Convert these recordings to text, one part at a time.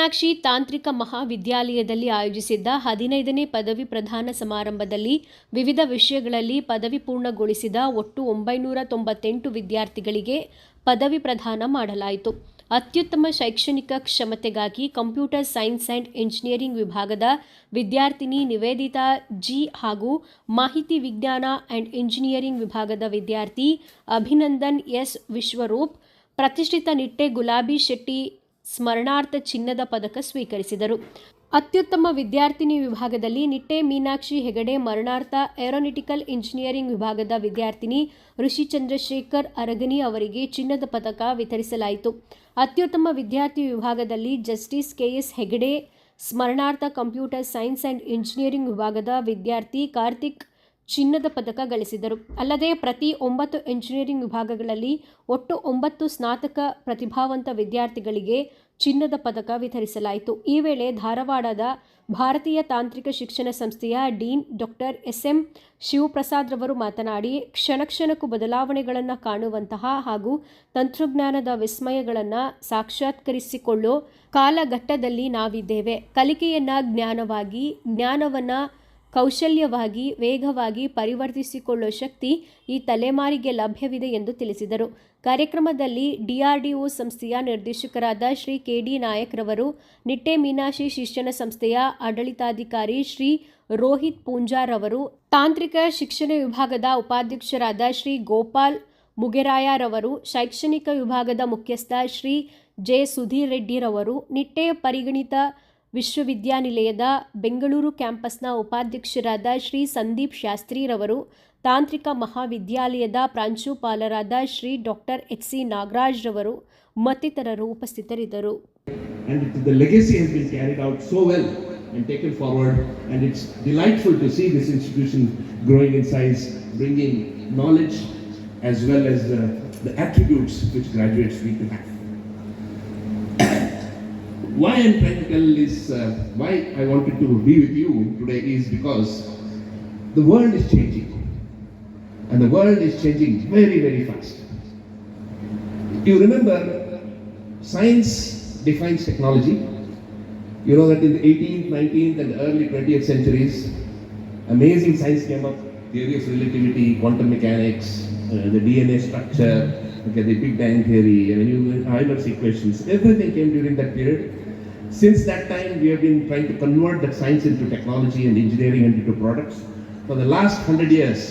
ಮೀನಾಕ್ಷಿ ತಾಂತ್ರಿಕ ಮಹಾವಿದ್ಯಾಲಯದಲ್ಲಿ ಆಯೋಜಿಸಿದ್ದ 15ನೇ ಪದವಿ ಪ್ರದಾನ ಸಮಾರಂಭದಲ್ಲಿ ವಿವಿಧ ವಿಷಯಗಳಲ್ಲಿ ಪದವಿ ಪೂರ್ಣಗೊಳಿಸಿದ ಒಟ್ಟು 998 ವಿದ್ಯಾರ್ಥಿಗಳಿಗೆ ಪದವಿ ಪ್ರದಾನ ಮಾಡಲಾಯಿತು. ಅತ್ಯುತ್ತಮ ಶೈಕ್ಷಣಿಕ ಕ್ಷಮತೆಗಾಗಿ ಕಂಪ್ಯೂಟರ್ ಸೈನ್ಸ್ ಆ್ಯಂಡ್ ಎಂಜಿನಿಯರಿಂಗ್ ವಿಭಾಗದ ವಿದ್ಯಾರ್ಥಿನಿ ನಿವೇದಿತಾ ಜಿ ಹಾಗೂ ಮಾಹಿತಿ ವಿಜ್ಞಾನ ಆ್ಯಂಡ್ ಎಂಜಿನಿಯರಿಂಗ್ ವಿಭಾಗದ ವಿದ್ಯಾರ್ಥಿ ಅಭಿನಂದನ್ ಎಸ್ ವಿಶ್ವರೂಪ್ ಪ್ರತಿಷ್ಠಿತ ನಿಟ್ಟೆ ಗುಲಾಬಿ ಶೆಟ್ಟಿ ಸ್ಮರಣಾರ್ಥ ಚಿನ್ನದ ಪದಕ ಸ್ವೀಕರಿಸಿದರು. ಅತ್ಯುತ್ತಮ ವಿದ್ಯಾರ್ಥಿನಿ ವಿಭಾಗದಲ್ಲಿ ನಿಟ್ಟೆ ಮೀನಾಕ್ಷಿ ಹೆಗಡೆ ಮರಣಾರ್ಥ ಏರೋನಾಟಿಕಲ್ ಇಂಜಿನಿಯರಿಂಗ್ ವಿಭಾಗದ ವಿದ್ಯಾರ್ಥಿನಿ ಋಷಿ ಚಂದ್ರಶೇಖರ್ ಅರಗನಿ ಅವರಿಗೆ ಚಿನ್ನದ ಪದಕ ವಿತರಿಸಲಾಯಿತು. ಅತ್ಯುತ್ತಮ ವಿದ್ಯಾರ್ಥಿ ವಿಭಾಗದಲ್ಲಿ ಜಸ್ಟಿಸ್ ಕೆಎಸ್ ಹೆಗಡೆ ಸ್ಮರಣಾರ್ಥ ಕಂಪ್ಯೂಟರ್ ಸೈನ್ಸ್ ಆ್ಯಂಡ್ ಇಂಜಿನಿಯರಿಂಗ್ ವಿಭಾಗದ ವಿದ್ಯಾರ್ಥಿ ಕಾರ್ತಿಕ್ ಚಿನ್ನದ ಪದಕ ಗಳಿಸಿದರು. ಅಲ್ಲದೆ ಪ್ರತಿ 9 ಎಂಜಿನಿಯರಿಂಗ್ ವಿಭಾಗಗಳಲ್ಲಿ ಒಟ್ಟು 9 ಸ್ನಾತಕ ಪ್ರತಿಭಾವಂತ ವಿದ್ಯಾರ್ಥಿಗಳಿಗೆ ಚಿನ್ನದ ಪದಕ ವಿತರಿಸಲಾಯಿತು. ಈ ವೇಳೆ ಧಾರವಾಡದ ಭಾರತೀಯ ತಾಂತ್ರಿಕ ಶಿಕ್ಷಣ ಸಂಸ್ಥೆಯ ಡೀನ್ ಡಾಕ್ಟರ್ ಎಸ್.ಎಂ. ಶಿವಪ್ರಸಾದ್ ರವರು ಮಾತನಾಡಿ, ಕ್ಷಣಕ್ಕೂ ಬದಲಾವಣೆಗಳನ್ನು ಕಾಣುವಂತಹ ಹಾಗೂ ತಂತ್ರಜ್ಞಾನದ ವಿಸ್ಮಯಗಳನ್ನು ಸಾಕ್ಷಾತ್ಕರಿಸಿಕೊಳ್ಳೋ ಕಾಲಘಟ್ಟದಲ್ಲಿ ನಾವಿದ್ದೇವೆ. ಕಲಿಕೆಯನ್ನು ಜ್ಞಾನವಾಗಿ, ಜ್ಞಾನವನ್ನು ಕೌಶಲ್ಯವಾಗಿ, ವೇಗವಾಗಿ ಪರಿವರ್ತಿಸಿಕೊಳ್ಳುವ ಶಕ್ತಿ ಈ ತಲೆಮಾರಿಗೆ ಲಭ್ಯವಿದೆ ಎಂದು ತಿಳಿಸಿದರು. ಕಾರ್ಯಕ್ರಮದಲ್ಲಿ ಡಿಆರ್ಡಿಒ ಸಂಸ್ಥೆಯ ನಿರ್ದೇಶಕರಾದ ಶ್ರೀ ಕೆ.ಡಿ. ನಾಯಕ್ ರವರು, ನಿಟ್ಟೆ ಮೀನಾಕ್ಷಿ ಶಿಕ್ಷಣ ಸಂಸ್ಥೆಯ ಆಡಳಿತಾಧಿಕಾರಿ ಶ್ರೀ ರೋಹಿತ್ ಪೂಂಜಾರ್ ಅವರು, ತಾಂತ್ರಿಕ ಶಿಕ್ಷಣ ವಿಭಾಗದ ಉಪಾಧ್ಯಕ್ಷರಾದ ಶ್ರೀ ಗೋಪಾಲ್ ಮುಗೆರಾಯರವರು, ಶೈಕ್ಷಣಿಕ ವಿಭಾಗದ ಮುಖ್ಯಸ್ಥ ಶ್ರೀ ಜೆ. ಸುಧೀರ್ ರೆಡ್ಡಿರವರು, ನಿಟ್ಟೆ ಪರಿಗಣಿತ ವಿಶ್ವವಿದ್ಯಾನಿಲಯದ ಬೆಂಗಳೂರು ಕ್ಯಾಂಪಸ್ನ ಉಪಾಧ್ಯಕ್ಷರಾದ ಶ್ರೀ ಸಂದೀಪ್ ಶಾಸ್ತ್ರಿರವರು, ತಾಂತ್ರಿಕ ಮಹಾವಿದ್ಯಾಲಯದ ಪ್ರಾಂಶುಪಾಲರಾದ ಶ್ರೀ ಡಾಕ್ಟರ್ ಎಚ್.ಸಿ. ನಾಗರಾಜ್ ರವರು ಮತ್ತಿತರರು ಉಪಸ್ಥಿತರಿದ್ದರು. And the legacy has been carried out so well and taken forward, and it's delightful to see this institution growing in size, bringing knowledge as well as the attributes which graduates need to have. Why I'm trying to tell is why I wanted to be with you today is because the world is changing, and the world is changing very, very fast. You remember, science defines technology. You know that in the 18th, 19th and early 20th centuries, amazing science came up, theory of relativity, quantum mechanics, the DNA structure, okay, the Big Bang theory, Euler's equations, everything came during that period. Since that time, we have been trying to convert that science into technology and engineering and into products. For the last 100 years,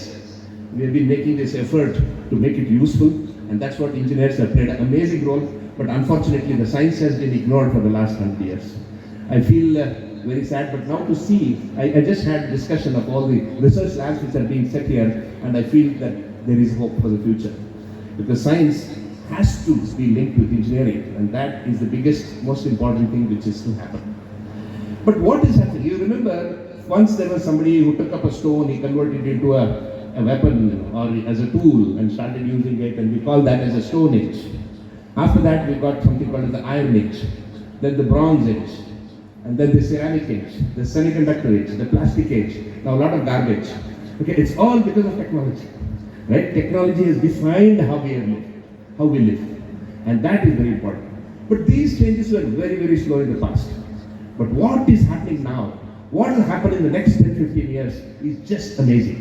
we have been making this effort to make it useful, and that's what engineers have played an amazing role. But unfortunately, the science has been ignored for the last 100 years. I feel very sad, but now to see, I just had a discussion of all the research labs which are being set here, and I feel that there is hope for the future. Because science has to be linked with engineering, and that is the biggest, most important thing which is to happen. But what is happening? You remember, once there was somebody who took up a stone, he converted it into a weapon or as a tool and started using it, and we call that as a Stone Age. After that, we got something called the Iron Age, then the Bronze Age, and then the Ceramic Age, the Semiconductor Age, the Plastic Age, now a lot of garbage. Okay, it's all because of technology, right? Technology has defined how we live, and that is very important. But these changes were very, very slow in the past. But what is happening now, what will happen in the next 10-15 years is just amazing.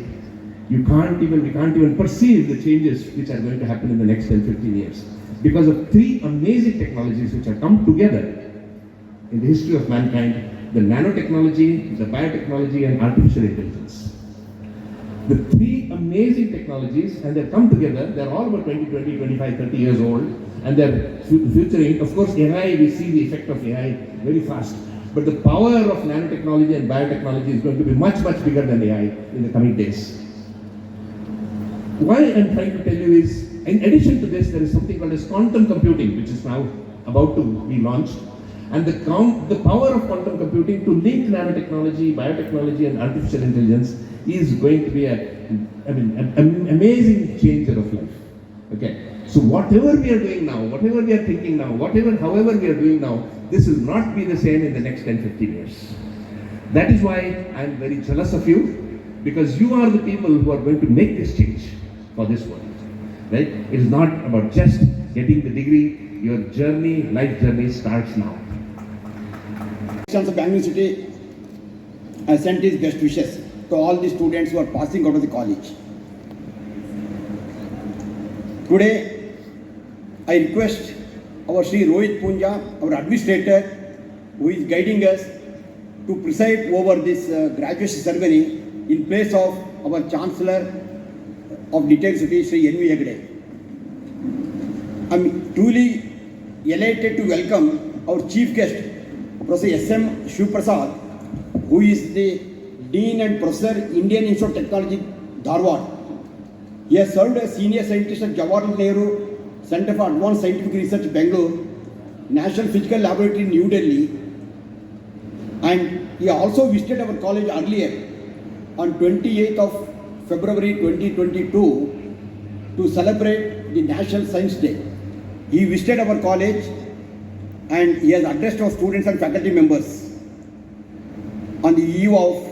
We can't even perceive the changes which are going to happen in the next 10-15 years because of 3 amazing technologies which have come together in the history of mankind: the nanotechnology, the biotechnology, and artificial intelligence. The 3 amazing technologies, and they've come together. They're all about 20, 25, 30 years old, and they're futuring. Of course, AI, we see the effect of AI very fast. But the power of nanotechnology and biotechnology is going to be much, much bigger than AI in the coming days. Why I'm trying to tell you is, in addition to this, there is something called as quantum computing, which is now about to be launched. And the power of quantum computing to link nanotechnology, biotechnology, and artificial intelligence is going to be an amazing changer of life. Okay, so whatever we are doing now, whatever we are thinking now, however we are doing now, this will not be the same in the next 10-15 years. That is why I am very jealous of you, because you are the people who are going to make this change for this world, right? It is not about just getting the degree. Your journey, life journey starts now. of Bangalore City has sent his best wishes to all the students who are passing out of the college. Today, I request our Sri Rohit Punja, our administrator, who is guiding us, to preside over this graduation ceremony in place of our Chancellor of the City, Sri N.V. Hegde. I am truly elated to welcome our chief guest, Professor S.M. Shivprasad, who is the Dean and Professor, Indian Institute of Technology, Dharwad. He has served as Senior Scientist at Jawaharlal Nehru Center for Advanced Scientific Research, Bangalore, National Physical Laboratory, New Delhi, and he also visited our college earlier on 28th of February 2022 to celebrate the National Science Day. He visited our college and he has addressed our students and faculty members on the eve of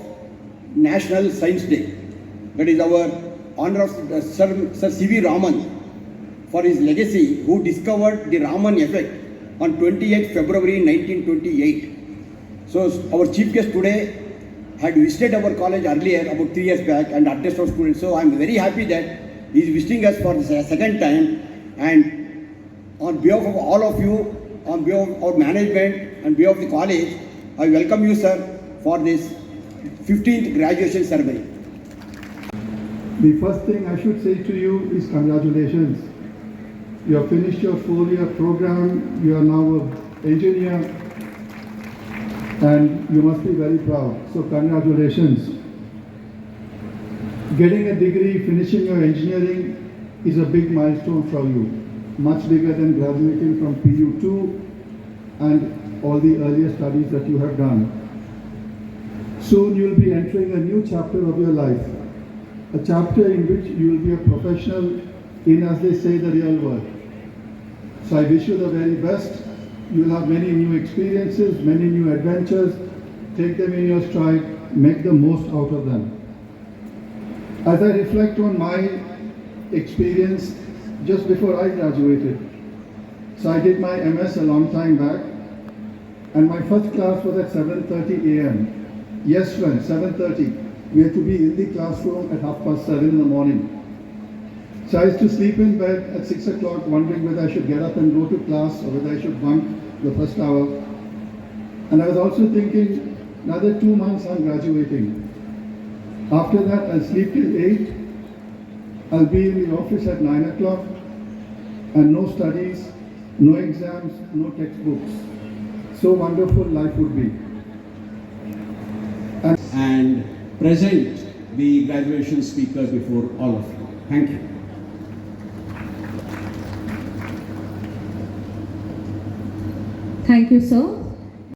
National Science Day. That is our honor of Sir C.V. Raman for his legacy, who discovered the Raman effect on 28th February 1928. So our chief guest today had visited our college earlier, about 3 years back, and addressed our students. So I am very happy that he is visiting us for the second time, and on behalf of all of you, on behalf of our management and behalf of the college, I welcome you, sir, for this 15th graduation ceremony. The first thing I should say to you is congratulations. You have finished your 4-year program, you are now an engineer, and you must be very proud. So congratulations. Getting a degree, finishing your engineering is a big milestone for you. Much bigger than graduating from PU2 and all the earlier studies that you have done. Soon you will be entering a new chapter of your life, a chapter in which you will be a professional in, as they say, the real world. So I wish you the very best. You will have many new experiences, many new adventures. Take them in your stride, make the most out of them. As I reflect on my experience just before I graduated, so I did my MS a long time back, and my first class was at 7:30 a.m. Yes, friends, 7:30. We had to be in the classroom at 7:30 in the morning. So I used to sleep in bed at 6 o'clock, wondering whether I should get up and go to class or whether I should bunk the first hour. And I was also thinking, another 2 months I'm graduating. After that, I'll sleep till 8. I'll be in the office at 9 o'clock, and no studies, no exams, no textbooks. So wonderful life would be. And present the graduation speaker before all of you. Thank you. Thank you, sir.